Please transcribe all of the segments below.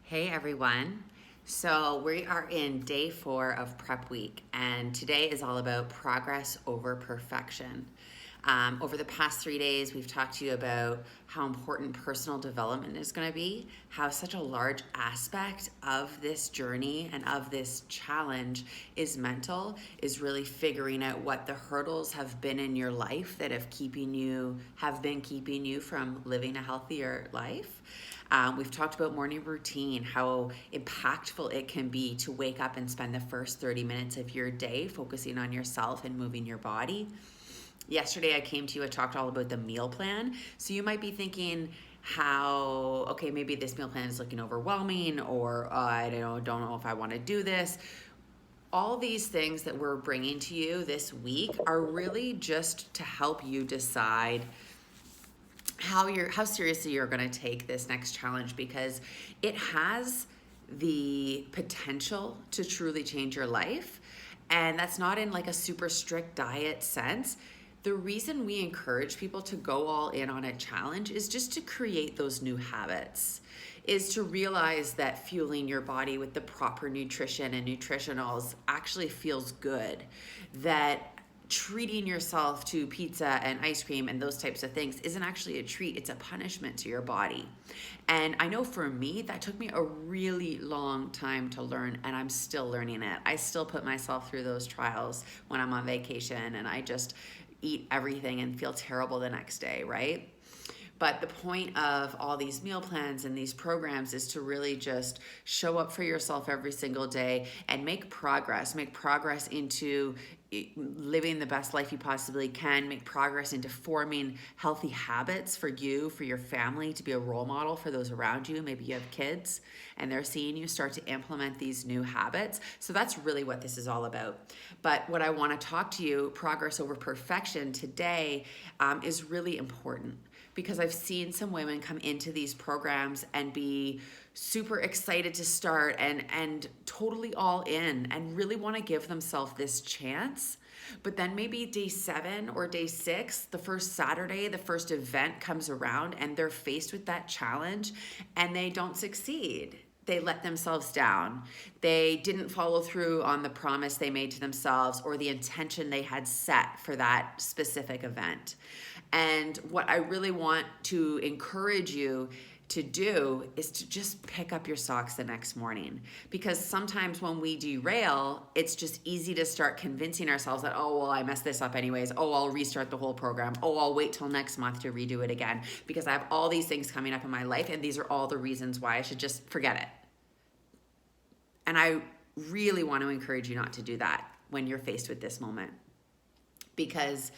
Hey everyone. So we are in day 4 of prep week, and today is all about progress over perfection. Over the past 3 days, we've talked to you about how important personal development is going to be, how such a large aspect of this journey and of this challenge is mental, is really figuring out what the hurdles have been in your life that have been keeping you from living a healthier life. We've talked about morning routine, how impactful it can be to wake up and spend the first 30 minutes of your day focusing on yourself and moving your body. Yesterday, I came to you and talked all about the meal plan. So you might be thinking, okay, maybe this meal plan is looking overwhelming, or I don't know if I want to do this. All these things that we're bringing to you this week are really just to help you decide how seriously you're going to take this next challenge, because it has the potential to truly change your life. And that's not in like a super strict diet sense. The reason we encourage people to go all in on a challenge is just to create those new habits, is to realize that fueling your body with the proper nutrition and nutritionals actually feels good, that treating yourself to pizza and ice cream and those types of things isn't actually a treat, it's a punishment to your body. And I know for me, that took me a really long time to learn, and I'm still learning it. I still put myself through those trials when I'm on vacation and I just eat everything and feel terrible the next day, right? But the point of all these meal plans and these programs is to really just show up for yourself every single day and make progress. Make progress into living the best life you possibly can. Make progress into forming healthy habits for you, for your family, to be a role model for those around you. Maybe you have kids and they're seeing you start to implement these new habits. So that's really what this is all about. But what I want to talk to you, progress over perfection today, is really important, because I've seen some women come into these programs and be super excited to start and totally all in and really want to give themselves this chance. But then maybe day 7 or day 6, the first Saturday, the first event comes around and they're faced with that challenge and they don't succeed. They let themselves down. They didn't follow through on the promise they made to themselves or the intention they had set for that specific event. And what I really want to encourage you to do is to just pick up your socks the next morning. Because sometimes when we derail, it's just easy to start convincing ourselves that, oh, well, I messed this up anyways. Oh, I'll restart the whole program. Oh, I'll wait till next month to redo it again because I have all these things coming up in my life and these are all the reasons why I should just forget it. And I really want to encourage you not to do that when you're faced with this moment, because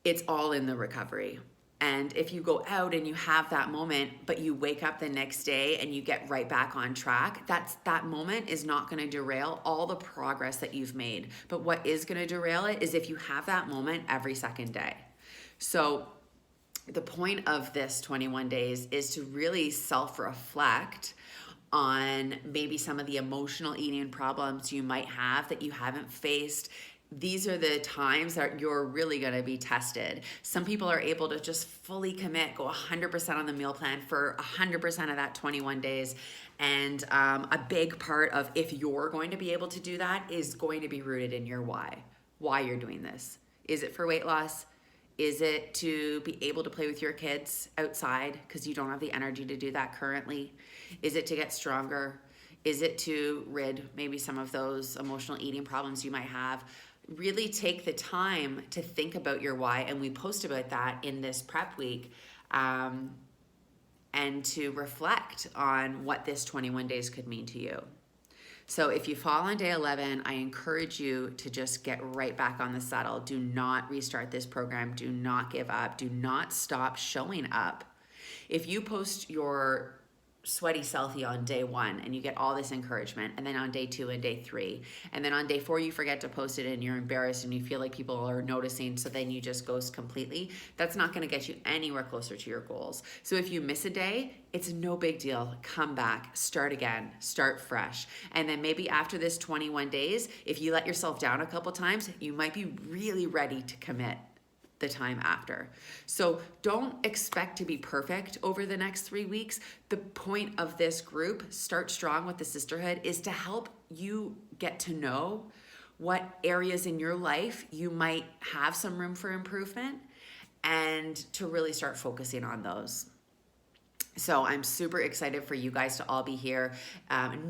it's all in the recovery. And if you go out and you have that moment, but you wake up the next day and you get right back on track, that moment is not going to derail all the progress that you've made. But what is going to derail it is if you have that moment every second day. So the point of this 21 days is to really self-reflect on maybe some of the emotional eating problems you might have that you haven't faced. These are the times that you're really going to be tested. Some people are able to just fully commit, go 100% on the meal plan for 100% of that 21 days. And a big part of if you're going to be able to do that is going to be rooted in your why you're doing this. Is it for weight loss? Is it to be able to play with your kids outside because you don't have the energy to do that currently? Is it to get stronger? Is it to rid maybe some of those emotional eating problems you might have? Really take the time to think about your why, and we post about that in this prep week, and to reflect on what this 21 days could mean to you. So if you fall on day 11, I encourage you to just get right back on the saddle. Do not restart this program. Do not give up. Do not stop showing up. If you post your sweaty selfie on day 1 and you get all this encouragement, and then on day 2 and day 3, and then on day 4 you forget to post it and you're embarrassed and you feel like people are noticing, so then you just ghost completely, that's not going to get you anywhere closer to your goals. So if you miss a day, it's no big deal. Come back, start again, start fresh. And then maybe after this 21 days, if you let yourself down a couple times, you might be really ready to commit the time after. So don't expect to be perfect over the next 3 weeks. The point of this group, Start Strong with the Sisterhood, is to help you get to know what areas in your life you might have some room for improvement and to really start focusing on those. So I'm super excited for you guys to all be here.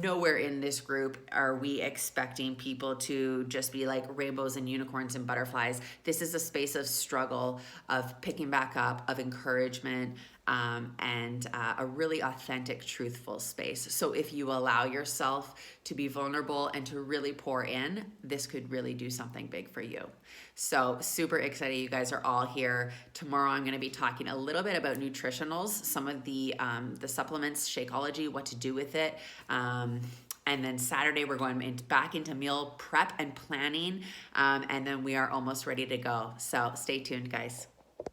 Nowhere in this group are we expecting people to just be like rainbows and unicorns and butterflies. This is a space of struggle, of picking back up, of encouragement, and a really authentic, truthful space. So if you allow yourself to be vulnerable and to really pour in, this could really do something big for you. So super excited you guys are all here. Tomorrow I'm going to be talking a little bit about nutritionals, some of the supplements, Shakeology, what to do with it. And then Saturday, we're going back into meal prep and planning. And then we are almost ready to go. So stay tuned, guys.